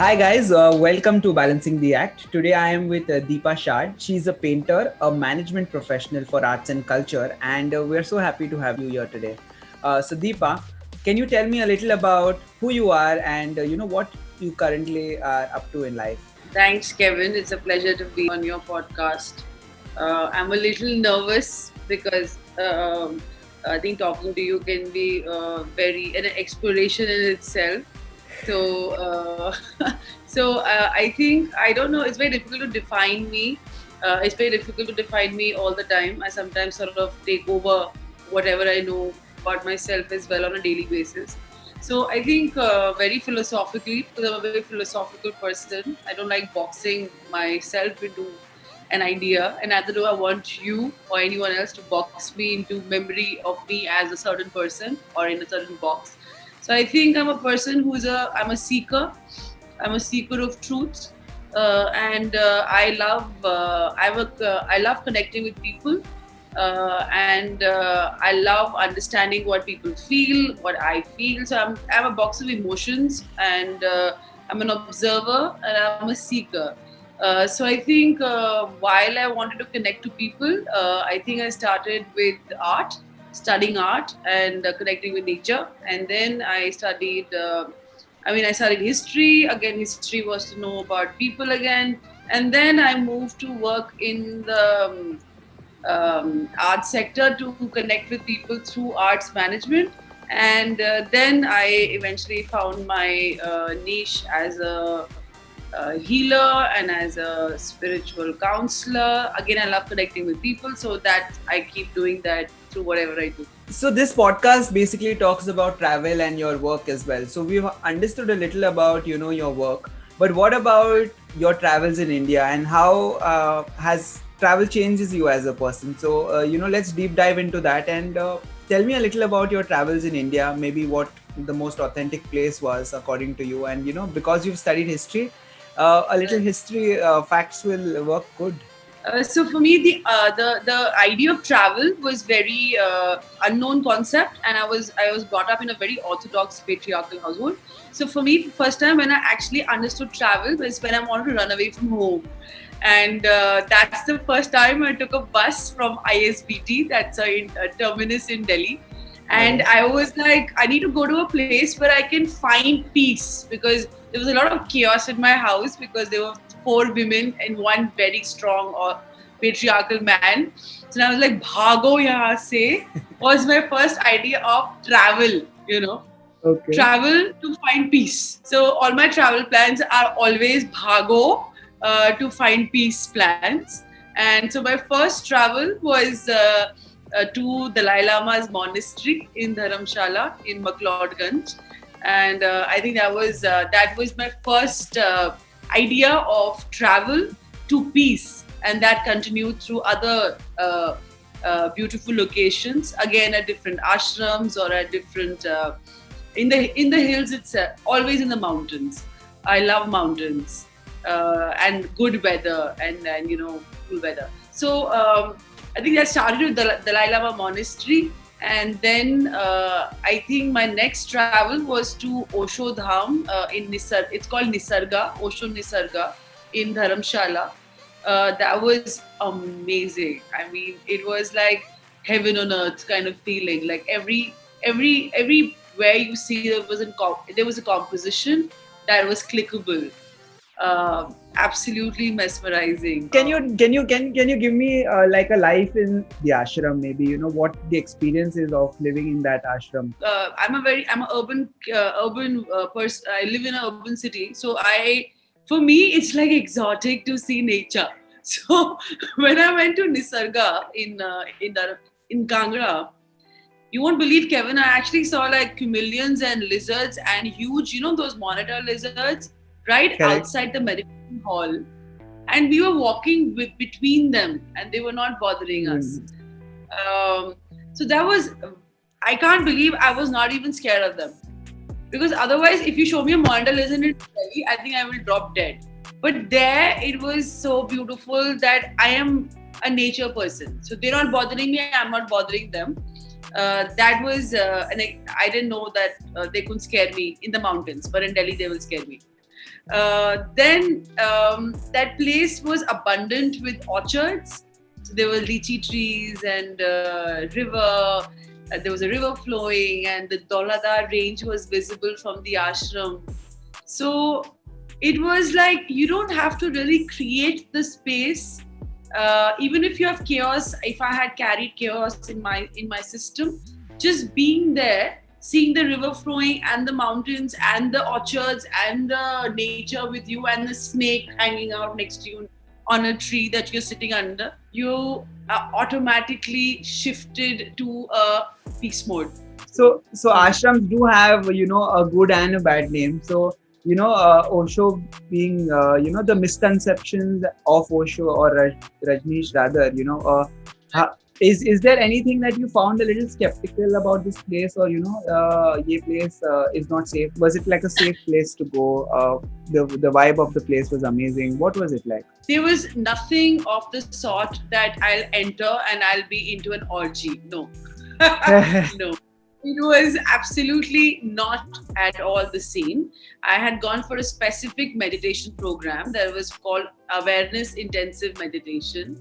Hi guys, welcome to Balancing the Act. Today I am with Deepa Shad. She's a painter, a management professional for arts and culture, and we're so happy to have you here today. So Deepa, can you tell me a little about who you are and what you currently are up to in life? Thanks, Kevin. It's a pleasure to be on your podcast. I'm a little nervous because I think talking to you can be very an exploration in itself. So, I think I don't know. It's very difficult to define me. It's very difficult to define me all the time. I sometimes sort of take over whatever I know about myself as well on a daily basis. So I think very philosophically, because I'm a very philosophical person, I don't like boxing myself into an idea, and neither do I want you or anyone else to box me into memory of me as a certain person or in a certain box. So I think I'm a person I'm a seeker. I'm a seeker of truth, and I love connecting with people, and I love understanding what people feel, what I feel. So I'm a box of emotions, and I'm an observer, and I'm a seeker. So I think while I wanted to connect to people, I think I started with art, studying art and connecting with nature, and then I studied history. Again, history was to know about people again, and then I moved to work in the art sector to connect with people through arts management. And then I eventually found my niche as a healer and as a spiritual counselor. Again, I love connecting with people, so that I keep doing that through whatever I do. So this podcast basically talks about travel and your work as well. So we've understood a little about your work, but what about your travels in India and how has travel changes you as a person? So let's deep dive into that and tell me a little about your travels in India. Maybe what the most authentic place was according to you, and because you've studied history, a little history facts will work good. So for me, the idea of travel was very unknown concept, and I was brought up in a very orthodox patriarchal household. So for me, first time when I actually understood travel was when I wanted to run away from home, and that's the first time I took a bus from ISBT, that's a terminus in Delhi. And I was like, I need to go to a place where I can find peace, because there was a lot of chaos in my house because there were 4 women and one very strong or patriarchal man. So I was like, "Bhago yahan se," was my first idea of travel. Okay. Travel to find peace. So all my travel plans are always bhago to find peace plans. And so my first travel was to Dalai Lama's monastery in Dharamshala in McLeodganj, and I think that was my first idea of travel to peace, and that continued through other beautiful locations. Again, at different ashrams or at different in the hills itself, always in the mountains. I love mountains and good weather and cool weather. So I think I started with the Dalai Lama monastery, and then I think my next travel was to Osho Dham in Nisarga. It's called Nisarga, Osho Nisarga in Dharamshala. That was amazing. I mean, it was like heaven on earth kind of feeling. Like everywhere you see there was a composition that was clickable. Absolutely mesmerizing. Can you give me like a life in the ashram? Maybe what the experience is of living in that ashram. I'm an urban person. I live in an urban city, so for me it's like exotic to see nature. So when I went to Nisarga in Kangra, you won't believe, Kevin, I actually saw like chameleons and lizards and huge, those monitor lizards right Correct. outside the meditation hall, and we were walking between them, and they were not bothering us. So that was, I can't believe I was not even scared of them, because otherwise, if you show me a monitor lizard in Delhi, I think I will drop dead. But there, it was so beautiful that I am a nature person, so they're not bothering me, I'm not bothering them. That was, and I didn't know that they couldn't scare me in the mountains, but in Delhi they will scare me. Then that place was abundant with orchards. So there were lychee trees and river. There was a river flowing, and the Dolada range was visible from the ashram. So it was like you don't have to really create the space. Even if you have chaos, if I had carried chaos in my system, just being there, seeing the river flowing and the mountains and the orchards and the nature with you and the snake hanging out next to you on a tree that you're sitting under, you are automatically shifted to a peace mode. So ashrams do have a good and a bad name. So Osho being the misconceptions of Osho or Rajneesh rather, is there anything that you found a little skeptical about this place, or ye place is not safe? Was it like a safe place to go? The vibe of the place was amazing. What was it like? There was nothing of the sort that I'll enter and I'll be into an orgy. No. No. It was absolutely not at all the same. I had gone for a specific meditation program that was called Awareness Intensive Meditation,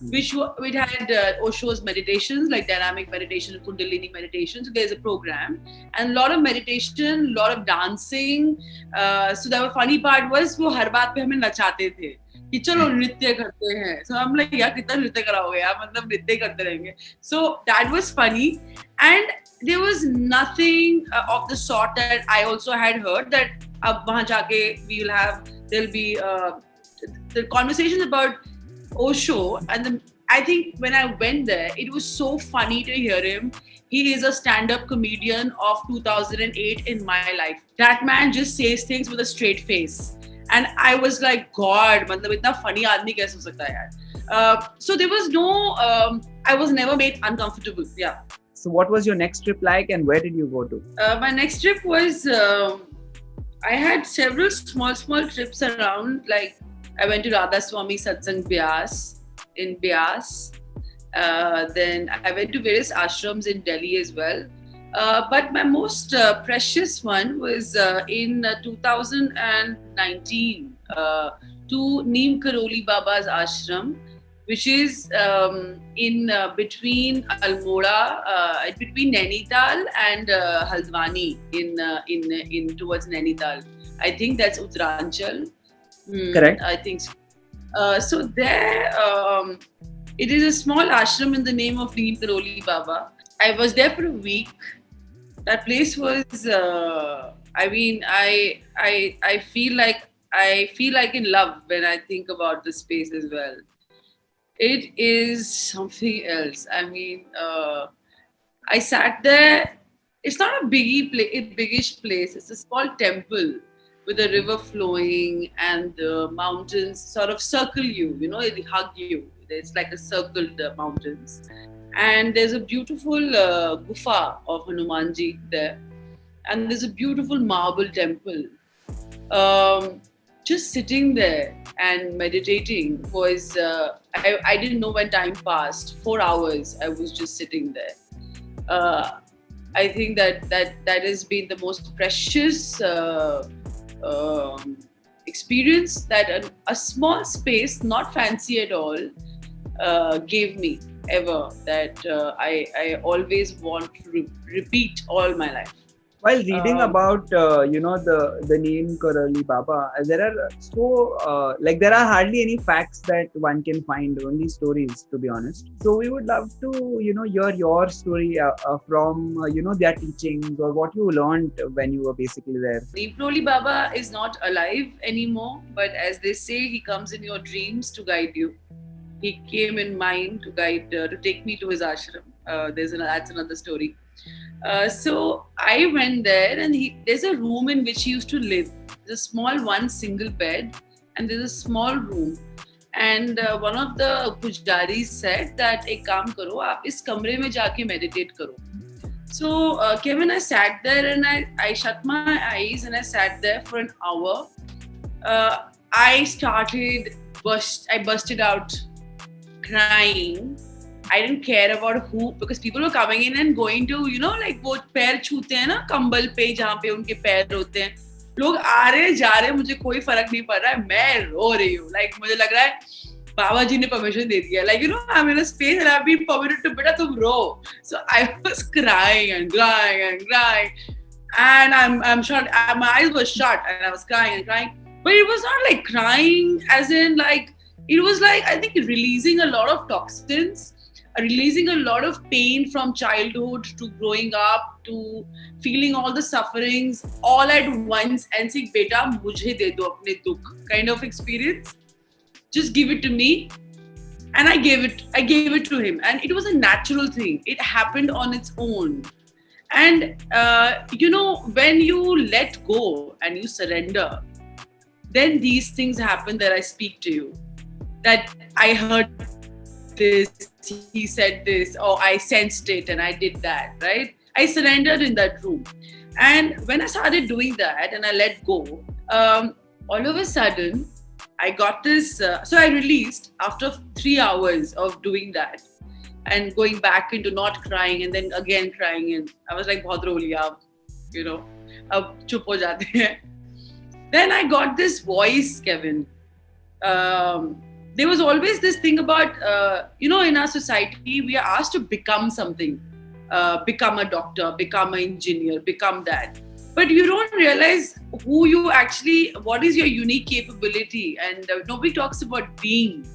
which had Osho's meditations like dynamic meditation, Kundalini meditation. So there's a program and a lot of meditation, a lot of dancing. So the funny part was वो हर बात पे हमें नचाते थे कि चलो नृत्य करते हैं. So I'm like यार कितना नृत्य कराओगे यार, मतलब नृत्य करते रहेंगे. So that was funny, and there was nothing of the sort that I also had heard that अब वहाँ जाके there'll be the conversations about Osho, and I think when I went there, it was so funny to hear him. He is a stand-up comedian of 2008 in my life. That man just says things with a straight face. And I was like, God, मतलब इतना funny आदमी कैसे हो सकता है यार? So there was no, I was never made uncomfortable. Yeah. So what was your next trip like, and where did you go to? My next trip was, I had several small trips around. Like I went to Radha Swami Satsang Beas in Beas. Then I went to various ashrams in Delhi as well. But my most precious one was in 2019 to Neem Karoli Baba's ashram, which is in between Almora, between Nainital and Haldwani in towards Nainital. I think that's Uttaranchal. Correct. I think so. So there, it is a small ashram in the name of Neem Karoli Baba. I was there for a week. That place was, I mean, I feel like in love when I think about the space as well. It is something else. I mean, I sat there. It's not a biggish place. It's a small temple with a river flowing and the mountains sort of circle you. They hug you. It's like a circled mountains. And there's a beautiful gufa of Hanumanji there. And there's a beautiful marble temple. Just sitting there and meditating was, I didn't know when time passed. 4 hours I was just sitting there. I think that has been the most precious experience that a small space, not fancy at all, gave me ever, that I always want to repeat all my life. While reading about the name Karoli Baba, there are there are hardly any facts that one can find, only stories, to be honest. So we would love to hear your story from their teachings, or what you learned when you were basically there. Neem Karoli Baba is not alive anymore, but as they say, he comes in your dreams to guide you. He came in mind to take me to his ashram. That's another story. So I went there, and there's a room in which he used to live. There's a small one single bed, and there's a small room. And one of the pujaris said that ek kaam karo, aap is kamre mein jaake meditate karo. So Kevin, I sat there and I shut my eyes and I sat there for an hour. I busted out crying. I didn't care about who, because people were coming in and going to, like वो पैर छूते हैं ना कंबल पे जहाँ पे उनके पैर होते हैं. लोग आ रहे जा रहे, मुझे कोई फर्क नहीं पड़ रहा है, मैं रो रही हूँ. Like मुझे लग रहा है बाबा जी ने परमिशन दे दिया. Like, you know, I'm in a space and I've been permitted to, beta tum ro. So I was crying and crying and crying, and I'm shut. My eyes were shut and I was crying and crying. But it was not like crying as in like, it was like, I think, releasing a lot of toxins, releasing a lot of pain from childhood to growing up to feeling all the sufferings all at once and saying, beta mujhe de do apne dukh kind of experience. Just give it to me. And I gave it to him, and it was a natural thing. It happened on its own. And you know, when you let go and you surrender, then these things happen that I speak to you, that I heard this, he said this, or I sensed it and I did that, right? I surrendered in that room. And when I started doing that and I let go, all of a sudden I got this, so I released after 3 hours of doing that and going back into not crying and then again crying, and I was like, bahut ro liya, you know, ab chup ho jate hain. Then I got this voice, Kevin. There was always this thing about, you know, in our society, we are asked to become something, become a doctor, become an engineer, become that. But you don't realize who you actually, what is your unique capability. And nobody talks about being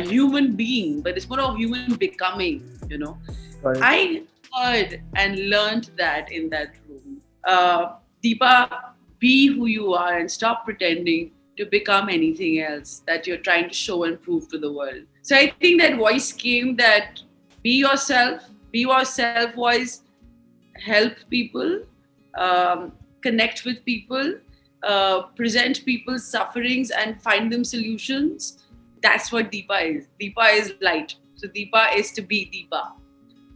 human being, but it's more of human becoming, you know. Right. I heard and learned that in that room. Deepa, be who you are and stop pretending to become anything else that you're trying to show and prove to the world. So I think that voice came, that be yourself voice, help people, connect with people, present people's sufferings and find them solutions. That's what Deepa is. Deepa is light. So Deepa is to be Deepa.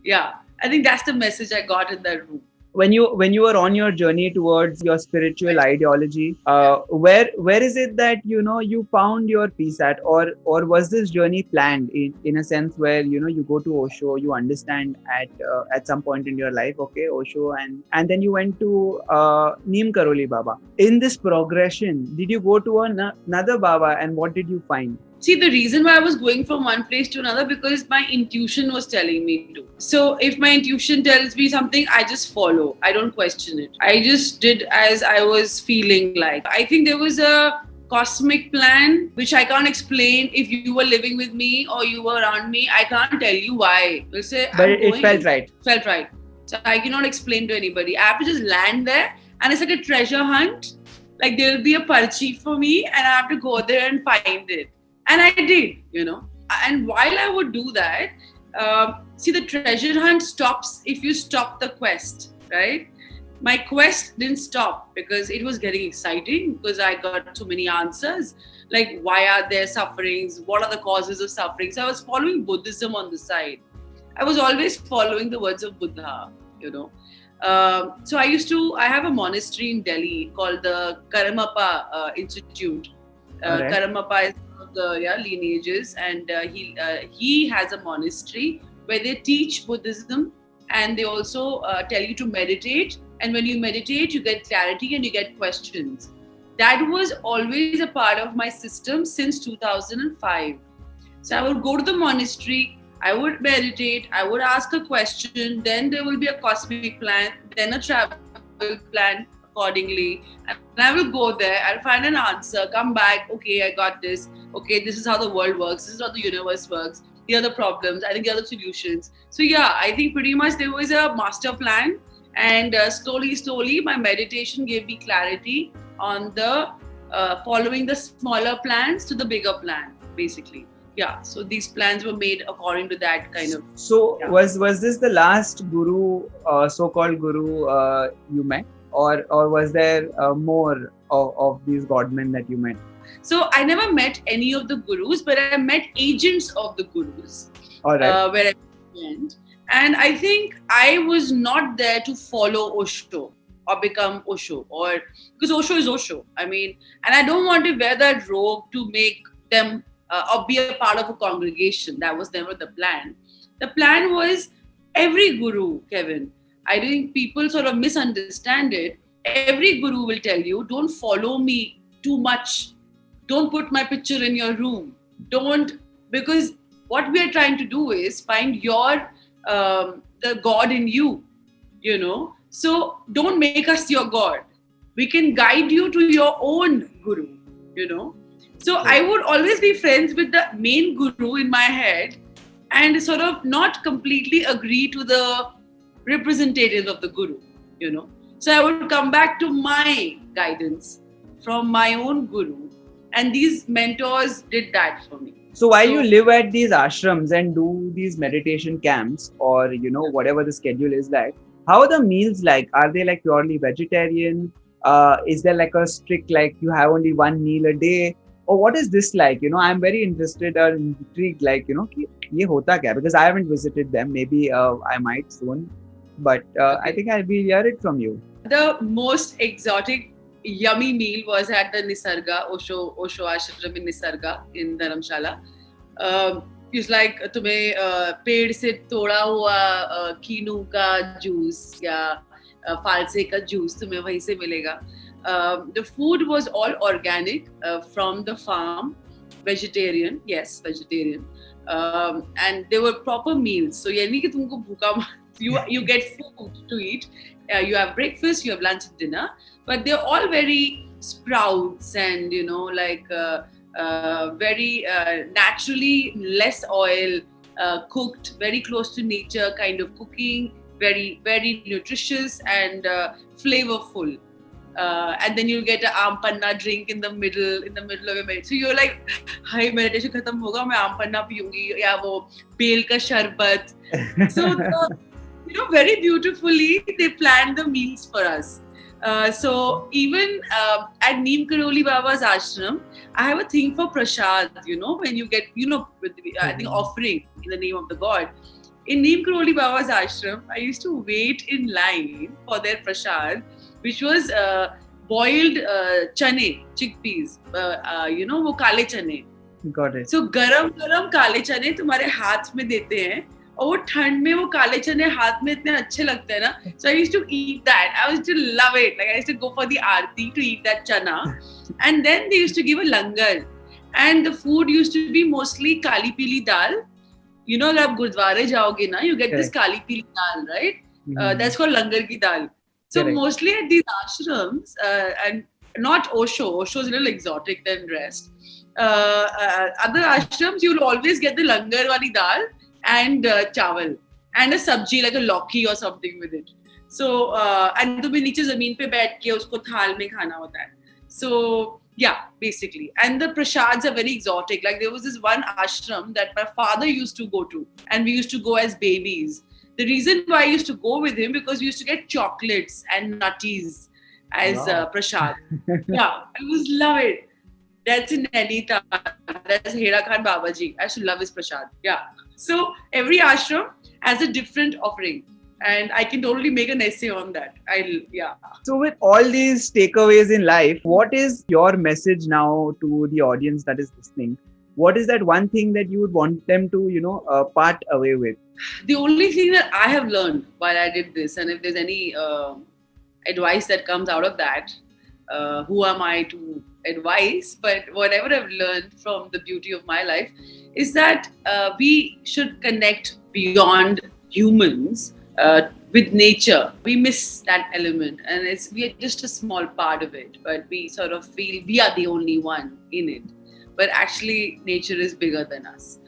Yeah, I think that's the message I got in that room. When you were on your journey towards your spiritual ideology, where is it that you found your peace at, or was this journey planned in a sense where you go to Osho, you understand at some point in your life, okay, Osho, and then you went to Neem Karoli Baba. In this progression, did you go to another Baba, and what did you find? See, the reason why I was going from one place to another, because my intuition was telling me to. So if my intuition tells me something, I just follow. I don't question it. I just did as I was feeling like. I think there was a cosmic plan, which I can't explain. If you were living with me or you were around me, I can't tell you why. We'll say, but it felt right. Felt right. So I cannot explain to anybody. I have to just land there, and it's like a treasure hunt. Like there'll be a parchi for me, and I have to go there and find it. And I did, And while I would do that, see, the treasure hunt stops if you stop the quest, right? My quest didn't stop because it was getting exciting, because I got too many answers. Like, why are there sufferings? What are the causes of suffering? So I was following Buddhism on the side. I was always following the words of Buddha, So I have a monastery in Delhi called the Karamappa Institute. Right. Karamappa is the lineages, and he has a monastery where they teach Buddhism, and they also tell you to meditate, and when you meditate you get clarity and you get questions. That was always a part of my system since 2005. So I would go to the monastery, I would meditate, I would ask a question, then there will be a cosmic plan, then a travel plan accordingly, and I will go there, I'll find an answer, come back, okay, I got this, okay, this is how the world works, this is how the universe works, here are the problems, I think here are the solutions. So yeah, I think pretty much there was a master plan, and slowly my meditation gave me clarity on the following the smaller plans to the bigger plan, basically. Yeah, so these plans were made according to that kind of. So yeah. Was this the last guru, so-called guru you met? Or was there more of these godmen that you met? So I never met any of the gurus, but I met agents of the gurus. All right. Where I went. And I think I was not there to follow Osho or become Osho, because Osho is Osho. I mean, and I don't want to wear that robe to make them or be a part of a congregation. That was never the plan. The plan was every guru, Kevin. I think people sort of misunderstand it. every guru will tell you, don't follow me too much. Don't put my picture in your room. Don't, because what we are trying to do is find your the God in you, you know. So don't make us your God. We can guide you to your own guru, you know. So I would always be friends with the main guru in my head and sort of not completely agree to the representatives of the guru, you know. So I would come back to my guidance from my own guru, and these mentors did that for me. So while you live at these ashrams and do these meditation camps, or whatever the schedule is like, how are the meals like? Are they like purely vegetarian? Is there like a strict, like you have only one meal a day, or what is this like? I'm very interested or intrigued, like कि ये होता क्या? Because I haven't visited them. Maybe I might soon, but I think I'll be hear it from you. The most exotic, yummy meal was at the Nisarga, Osho Ashram in Nisarga in Dharamshala. It's like तुम्हें पेड़ से तोड़ा हुआ कीनू का juice या फालसे का juice तुम्हें वहीं से मिलेगा. The food was all organic from the farm, vegetarian, yes, vegetarian, and they were proper meals. So ये नहीं कि तुमको भूखा you get food to eat. You have breakfast, you have lunch and dinner, but they're all very sprouts and like very naturally less oil, cooked, very close to nature kind of cooking, very very nutritious and flavorful. And then you'll get an aam panna drink in the middle of your meditation. So you're like, "Hi, meditation khatam hoga, main aam panna piyungi ya wo bel ka sharbat." So very beautifully they planned the meals for us. So even at Neem Karoli Baba's ashram, I have a thing for prasad. When you get, I think offering in the name of the God. In Neem Karoli Baba's ashram, I used to wait in line for their prasad, which was boiled chane, chickpeas. वो काले चने. Got it. So गरम काले चने तुम्हारे हाथ में देते हैं. और वो ठंड में वो काले चने हाथ में इतने अच्छे लगते हैं ना. So I used to eat that. I used to love it. Like I used to go for the aarti to eat that chana. And then they used to give a langar. And the food used to be mostly kali pili dal. अगर आप गुरुद्वारे जाओगे ना, you get this kali pili dal, right? That's called langar ki dal. So mostly at these ashrams, and not Osho. Osho is a little exotic than rest. Other ashrams, you'll always get the langar wali dal and chawal and a sabji like a lauki or something with it. So and तुम्हें नीचे जमीन पे बैठ के उसको थाल में खाना होता है. So yeah, basically. And the prasads are very exotic. Like there was this one ashram that my father used to go to, and we used to go as babies. The reason why I used to go with him because we used to get chocolates and nutties as prasad. Yeah, I always love it. That's in Nainital. That's Hera Khan Babaji. I used to love his prasad. Yeah. So every ashram has a different offering. And I can totally make an essay on that. So with all these takeaways in life, what is your message now to the audience that is listening? What is that one thing that you would want them to, part away with? The only thing that I have learned while I did this, and if there's any advice that comes out of that, who am I to advise? But whatever I've learned from the beauty of my life is that we should connect beyond humans with nature. We miss that element, and we are just a small part of it, but we sort of feel we are the only one in it. But actually, nature is bigger than us.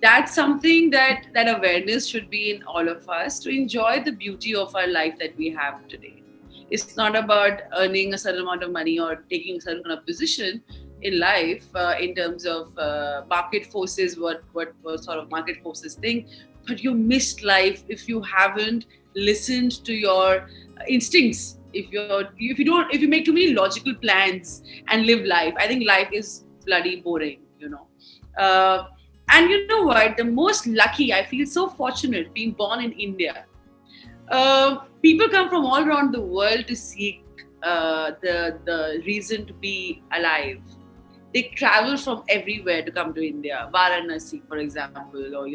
That's something that awareness should be in all of us to enjoy the beauty of our life that we have today. It's not about earning a certain amount of money or taking a certain kind of position in life in terms of market forces, what sort of market forces think. But you missed life if you haven't listened to your instincts. If you make too many logical plans and live life, I think life is bloody boring, and you know what? The most lucky, I feel so fortunate being born in India. People come from all around the world to seek the reason to be alive. They travel from everywhere to come to India. Varanasi, for example, or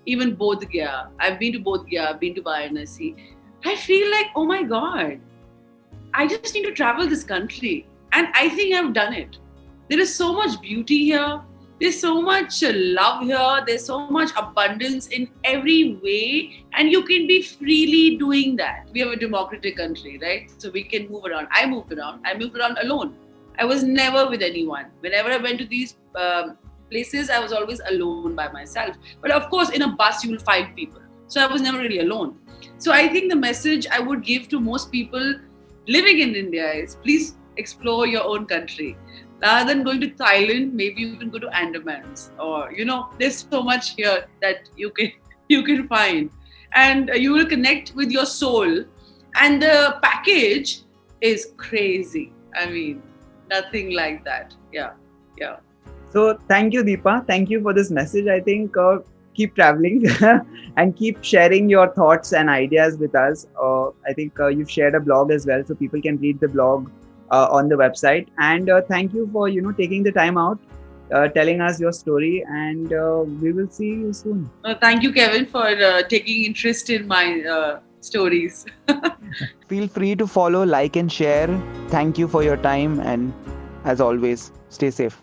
even Bodh Gaya. I've been to Bodh Gaya, I've been to Varanasi. I feel like, oh my God, I just need to travel this country. And I think I've done it. There is so much beauty here. There's so much love here. There's so much abundance in every way. And you can be freely doing that. We have a democratic country, right? So we can move around. I moved around. I moved around alone. I was never with anyone. Whenever I went to these places, I was always alone by myself. But of course, in a bus, you will find people. So I was never really alone. So I think the message I would give to most people living in India is please explore your own country. Rather than going to Thailand, maybe you can go to Andamans, or there's so much here that you can find, and you will connect with your soul. And the package is crazy. I mean, nothing like that. Yeah. So thank you, Deepa. Thank you for this message. I think keep traveling and keep sharing your thoughts and ideas with us. I think you've shared a blog as well, so people can read the blog on the website. And thank you for taking the time out, telling us your story, and we will see you soon. Thank you, Kevin, for taking interest in my stories. Feel free to follow, like, and share. Thank you for your time, and as always, stay safe.